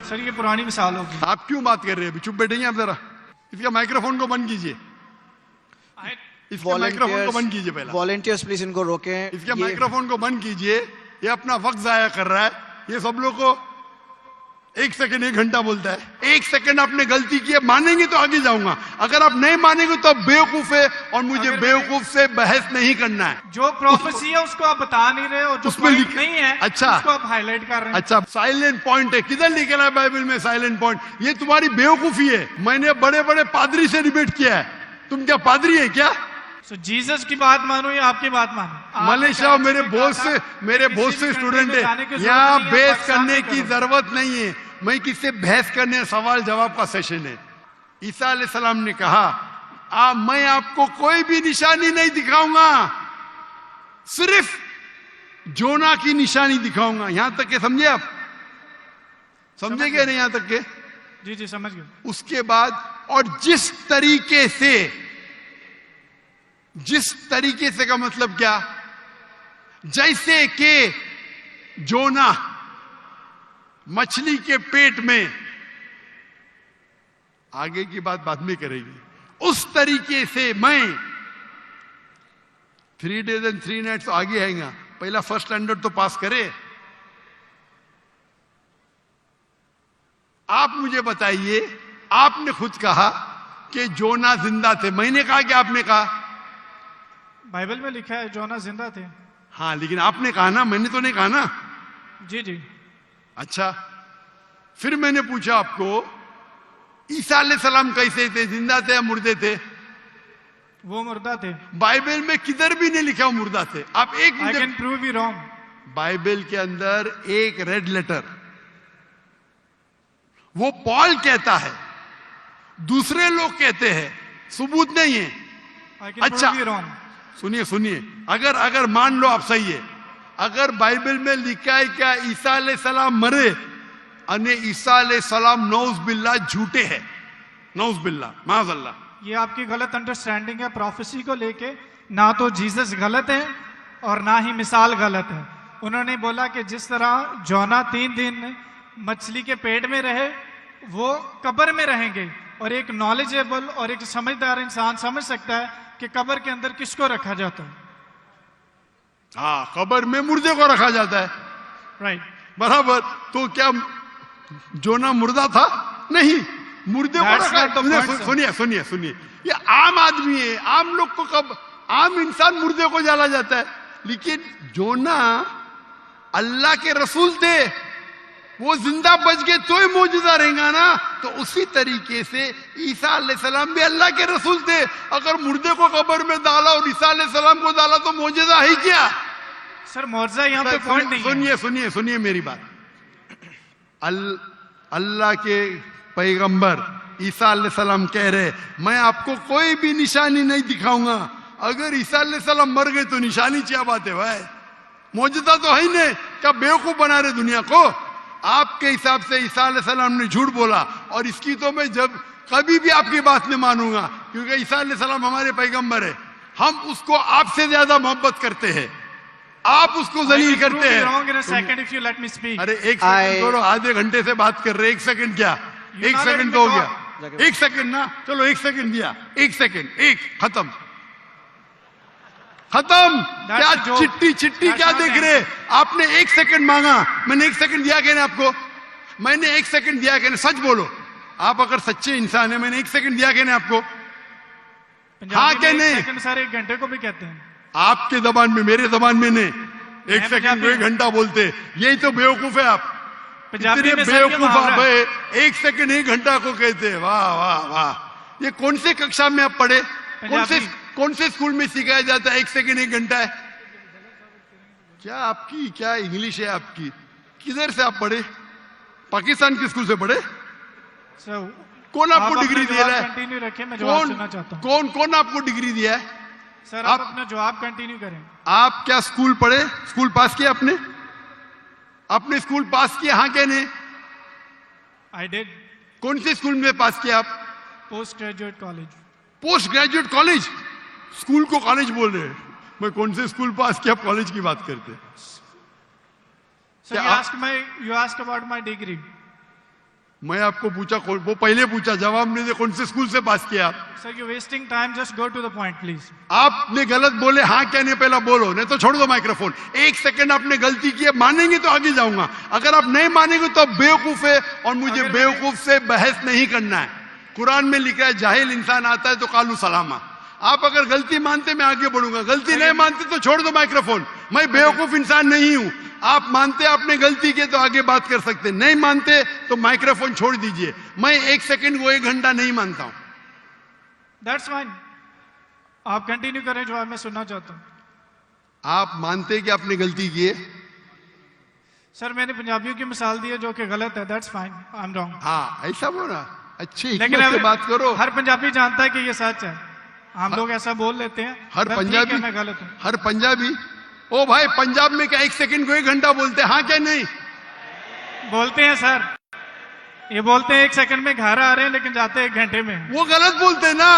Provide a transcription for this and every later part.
Sir ये पुरानी मिसाल होगी। आप क्यों बात कर रहे हैं? अभी चुप बैठेंगे आप जरा। इसका माइक्रोफोन को बंद कीजिए। इसके माइक्रोफोन को बंद कीजिए पहले। वॉलंटियर्स प्लीज इनको रोकें। इसके माइक्रोफोन को बंद कीजिए। ये अपना वक्त जाया कर रहा है। ये सब लोग को 1 सेकंड 1 घंटा बोलता है। 1 सेकंड आपने गलती की है, मानेंगे तो आगे जाऊंगा। अगर आप नहीं मानेंगे तो आप बेवकूफ है और मुझे बेवकूफ से बहस नहीं करना है। जो प्रोफेसी है उसको आप बता नहीं रहे और जो पॉइंट नहीं है अच्छा उसको आप हाईलाइट कर रहे हैं। अच्छा साइलेंट पॉइंट है, किधर लिखा है बाइबल में साइलेंट पॉइंट? ये तुम्हारी बेवकूफी है। मैंने बड़े बड़े पादरी से डिबेट किया है। तुम क्या पादरी है क्या? जीसस की बात मानो या आपकी बात मानो? मलेशिया मेरे बहुत से स्टूडेंट है। यहाँ बहस करने की जरूरत नहीं है। मैं किससे बहस करने, सवाल जवाब का सेशन है। ईसा अलैहिस्सलाम ने कहा मैं आपको कोई भी निशानी नहीं दिखाऊंगा, सिर्फ जोना की निशानी दिखाऊंगा। यहां तक के समझे आप? समझे क्या नहीं यहां तक के? जी जी समझ गए। उसके बाद और जिस तरीके से का मतलब क्या? जैसे कि जोना मछली के पेट में, आगे की बात बाद में करेंगे, उस तरीके से मैं 3 days and 3 nights तो आगे आएगा। पहला फर्स्ट स्टैंडर्ड तो पास करे। आप मुझे बताइए, आपने खुद कहा कि जोना जिंदा थे। मैंने कहा कि आपने कहा? बाइबल में लिखा है जोना जिंदा थे। हाँ लेकिन आपने कहा ना, मैंने तो नहीं कहा ना। जी जी। अच्छा फिर मैंने पूछा आपको ईसा अलैहिस्सलाम कैसे थे? जिंदा थे या मुर्दे थे? वो मुर्दा थे। बाइबल में किधर भी नहीं लिखा वो मुर्दा थे। आप एक I can prove you wrong। Bible के अंदर एक रेड लेटर, वो पॉल कहता है, दूसरे लोग कहते हैं, सबूत नहीं है। I can अच्छा prove you wrong। सुनिए, अगर मान लो आप सही है, अगर बाइबल में लिखा है क्या ईसा अलैहिस्सलाम मरे और ईसा अलैहिस्सलाम नौज बिल्ला झूठे हैं, नौज बिल्ला माज़अल्लाह, ये आपकी गलत अंडरस्टैंडिंग है प्रोफेसी को लेके। ना तो जीसस गलत है और ना ही मिसाल गलत है। उन्होंने बोला कि जिस तरह जोना 3 दिन मछली के पेट में रहे, वो कब्र में रहेंगे। और एक नॉलेजेबल और एक समझदार इंसान समझ सकता है कि कब्र के अंदर किसको रखा जाता है। हाँ, कब्र में मुर्दे को रखा जाता है। राइट, बराबर। तो क्या जोना मुर्दा था? नहीं, मुर्दे को रखा। सुनिए, ये आम आदमी है, आम लोग को कब, आम इंसान मुर्दे को जाला जाता है। लेकिन जोना अल्लाह के रसूल थे, वो जिंदा बच गए तो ही मौजूदा रहेगा ना। तो उसी तरीके से ईसा अलैहिस्सलाम भी अल्लाह के रसूल थे। अगर मुर्दे को कब्र में डाला और ईसा अलैहिस्सलाम को डाला तो मौजूदा है क्या? सर मौजूदा यहाँ पे पॉइंट नहीं है। सुनिए मेरी बात। अल्लाह के पैगंबर ईसा अलैहिस्सलाम कह रहे, मैं आपको कोई भी निशानी नहीं दिखाऊंगा। अगर ईसा अलैहिस्सलाम मर गए तो निशानी क्या बात है भाई? मौजूदा तो है ही नहीं। क्या बेवकूफ बना रहे दुनिया को? आपके हिसाब से ईसा अलैहिस्सलाम ने झूठ बोला, और इसकी तो मैं जब कभी भी आपकी बात नहीं मानूंगा, क्योंकि ईसा अलैहिस्सलाम हमारे पैगंबर है। हम उसको आपसे ज्यादा मोहब्बत करते हैं, आप उसको जलील करते हैं। अरे एक सेकंड छोड़ो, आधे घंटे से बात कर रहे, 1 सेकंड क्या? 1 सेकंड तो हो गया, 1 सेकंड ना, चलो 1 सेकंड दिया, 1 सेकंड, खत्म। क्या चिट्टी क्या देख रहे? आपने 1 सेकंड मांगा, मैंने 1 सेकंड दिया क्या? आपको मैंने 1 सेकंड दिया क्या? सच बोलो, आप अगर सच्चे इंसान है, मैंने 1 सेकंड दिया क्या आपको? हाँ क्या नहीं? सर 1 घंटे को भी कहते हैं आपके जबान में, मेरे जबान में नहीं। 1 सेकंड को 1 घंटा बोलते, यही तो बेवकूफ है आप। इतने बेवकूफ आप है, 1 सेकंड 1 घंटा को कहते हैं। वाह वाह वाह। ये कौन से कक्षा में आप पढ़े? कौन से स्कूल में सिखाया जाता है 1 सेकंड 1 घंटा है? क्या आपकी क्या इंग्लिश है आपकी? किधर से आप पढ़े? पाकिस्तान के स्कूल से पढ़े? कौन आपको डिग्री दिया है? कौन आपको डिग्री दिया है? सर आप अपना जवाब कंटिन्यू करें। आप क्या स्कूल पढ़े? स्कूल पास किया आपने? आपने स्कूल पास किया? हाँ क्या नहीं? I did. कौन से स्कूल में पास किया आप? Post graduate college. Post graduate college? School को कॉलेज बोल रहे हैं। मैं कौन से स्कूल पास किया, कॉलेज की बात करते? So you asked about my degree. मैं आपको पूछा, वो पहले पूछा, जवाब नहीं दे, कौन से स्कूल से पास किया आप? Sir, you're wasting time. Just go to the point, please. आपने गलत बोले, हाँ क्या नहीं पहला बोलो, नहीं तो छोड़ दो माइक्रोफोन। 1 सेकंड आपने गलती की है, मानेंगे तो आगे जाऊंगा, अगर आप नहीं मानेंगे तो आप बेवकूफ है, और मुझे बेवकूफ से बहस नहीं करना है। कुरान में लिखा है जाहिल इंसान आता है तो कालू सलामा। आप अगर गलती मानते मैं आगे बढ़ूंगा, गलती नहीं मानते तो छोड़ दो माइक्रोफोन। मैं बेवकूफ इंसान नहीं हूं। आप मानते आपने गलती की तो आगे बात कर सकते, नहीं मानते तो माइक्रोफोन छोड़ दीजिए। मैं 1 सेकंड को 1 घंटा नहीं मानता हूं। That's fine. आप कंटिन्यू करें, जो मैं सुनना चाहता हूं। आप मानते कि आपने गलती की है? सर, मैंने पंजाबियों की मिसाल दी है जो कि गलत है। That's fine. I'm wrong. हाँ, ऐसा बोला, अच्छी लेकिन हिकमत से बात करो। हर पंजाबी जानता है कि ये सच है। हम लोग ऐसा बोल लेते हैं, हर पंजाबी, मैं गलत हूं। हर पंजाबी, ओ भाई पंजाब में क्या 1 सेकंड को 1 घंटा बोलते हैं? हाँ क्या नहीं बोलते हैं सर, ये बोलते हैं 1 सेकंड में घर आ रहे हैं, लेकिन जाते हैं 1 घंटे में। वो गलत बोलते हैं ना।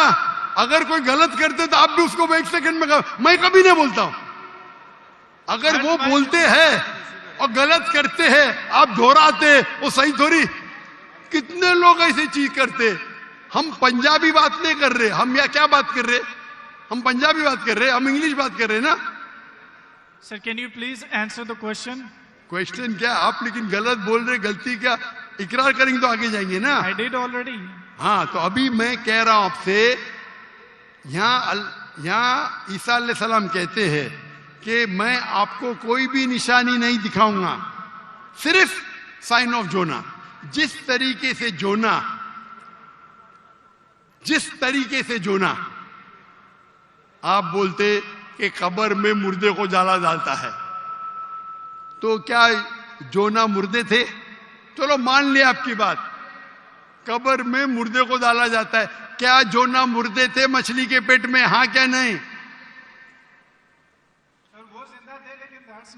अगर कोई गलत करते तो आप भी उसको 1 सेकंड में मैं कभी नहीं बोलता हूं। अगर वो बोलते हैं और गलत करते हैं, आप दोहराते, वो सही थोड़ी। कितने लोग ऐसी चीज करते। हम पंजाबी बात नहीं कर रहे, हम या क्या बात कर रहे? हम पंजाबी बात कर रहे, हम इंग्लिश बात कर रहे ना। Sir, can you please answer the question? Question क्या? आप लेकिन गलत बोल रहे, गलती क्या इकरार करेंगे तो आगे जाएंगे ना। I did already. हाँ, तो अभी मैं कह रहा हूं आपसे, यहाँ ईसा अलैहिस्सलाम कहते हैं कि मैं आपको कोई भी निशानी नहीं दिखाऊंगा, सिर्फ साइन ऑफ जोना। जिस तरीके से जोना आप बोलते कि कब्र में मुर्दे को जाला डालता है, तो क्या जोना मुर्दे थे? चलो मान लिया आपकी बात, कब्र में मुर्दे को डाला जाता है। क्या जोना मुर्दे थे मछली के पेट में? हाँ क्या नहीं?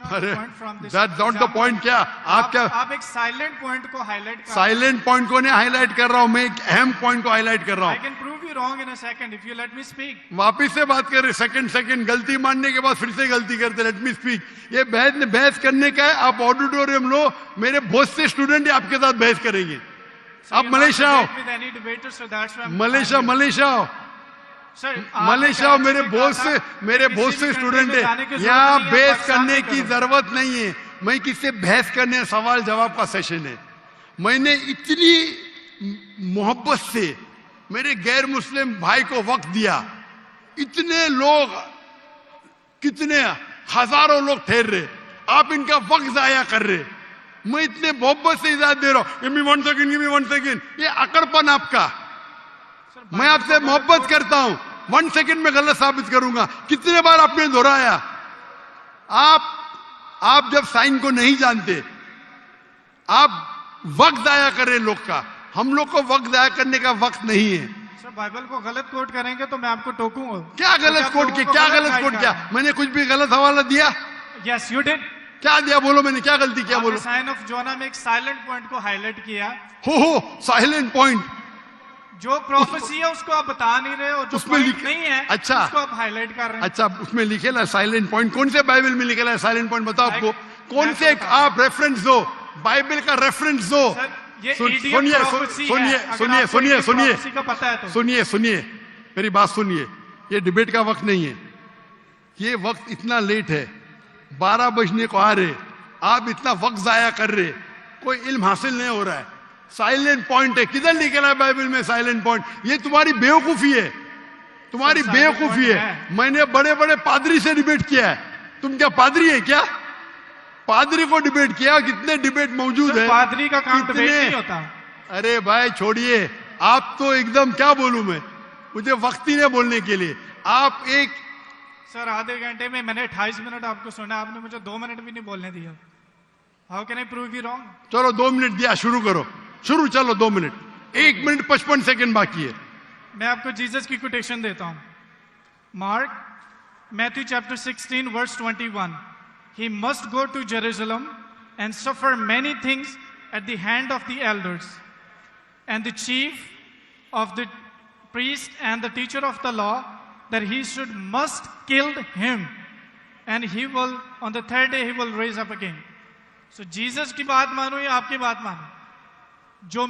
अरे दैट्स नॉट द पॉइंट। क्या आप एक साइलेंट पॉइंट को हाईलाइट कर, साइलेंट पॉइंट को नहीं हाईलाइट कर रहा हूं, मैं एक अहम पॉइंट को हाईलाइट कर रहा हूं। I can prove you wrong in a second if you let me speak. वापिस से बात कर रहे, सेकंड गलती मानने के बाद फिर से गलती करते। Let me speak. ये बहस करने का है। आप ऑडिटोरियम लो, मेरे बहुत से स्टूडेंट आपके साथ बहस करेंगे। आप मलेशिया आओ, मलेशिया आओ, मलेशिया मेरे बहुत से स्टूडेंट है। यहाँ बहस करने की जरूरत नहीं है। मैं किससे बहस करने, सवाल जवाब का सेशन है। मैंने इतनी मोहब्बत से मेरे गैर मुस्लिम भाई को वक्त दिया। इतने लोग, कितने हजारों लोग ठहर रहे, आप इनका वक्त जाया कर रहे। मैं इतने मोहब्बत से इजाजत दे रहा हूं। Give me 1 second. ये अकड़पन आपका। मैं आपसे मोहब्बत करता हूं, 1 सेकंड में गलत साबित करूंगा। कितने बार आपने दोहराया। आप जब साइन को नहीं जानते, आप वक्त जाया कर रहे लोग का। हम लोग को वक्त जाया करने का वक्त नहीं है। सर, बाइबल को गलत कोट करेंगे तो मैं आपको टोकूंगा। क्या गलत कोट किया? क्या गलत कोट किया? मैंने कुछ भी गलत हवाला दिया? Yes you did. क्या दिया? बोलो, मैंने क्या गलती किया? बोलो। साइन ऑफ जोना में एक साइलेंट पॉइंट को हाईलाइट किया। हो साइलेंट पॉइंट। जो प्रोफेसी है उसको आप बता नहीं रहे, और जो पॉइंट नहीं है अच्छा, उसको आप हाईलाइट कर रहे हैं। अच्छा, उसमें लिखेला है साइलेंट पॉइंट। कौन से बाइबल में लिखेला है साइलेंट पॉइंट? बताओ आपको कौन से। आप रेफरेंस दो, बाइबल का रेफरेंस दो। सुनिए, मेरी बात सुनिए। ये डिबेट का वक्त नहीं है। ये वक्त इतना लेट है, 12 बजने को आ रहे, आप इतना वक्त जाया कर रहे, कोई इल्म हासिल नहीं हो रहा है। साइलेंट पॉइंट है, किधर लिखा है बाइबल में साइलेंट पॉइंट? ये तुम्हारी बेवकूफी है, तुम्हारी बेवकूफी है। मैंने बड़े बड़े पादरी से डिबेट किया है। तुम क्या पादरी है क्या? पादरी को डिबेट किया। कितने डिबेट मौजूद है। पादरी का काम डिबेट नहीं होता। अरे भाई छोड़िए, आप तो एकदम, क्या बोलूं मैं, मुझे वक्त ही नहीं बोलने के लिए। आप एक सर, आधे घंटे में मैंने 28 मिनट आपको सुना, आपने मुझे 2 मिनट भी नहीं बोलने दिया। How can I prove you wrong? चलो 2 मिनट दिया, शुरू करो। शुरू, चलो 2 मिनट। 1 मिनट 55 सेकंड बाकी है। मैं आपको जीसस की कोटेशन देता हूं। Mark, Matthew chapter 16 verse 21। He must go to Jerusalem and suffer many things at the hand of the elders and the chief of the priest and the teacher of the law, that he must kill him, and he will, on the 3rd day he will raise up again. So Jesus की बात मानो या आपकी बात मानो? जो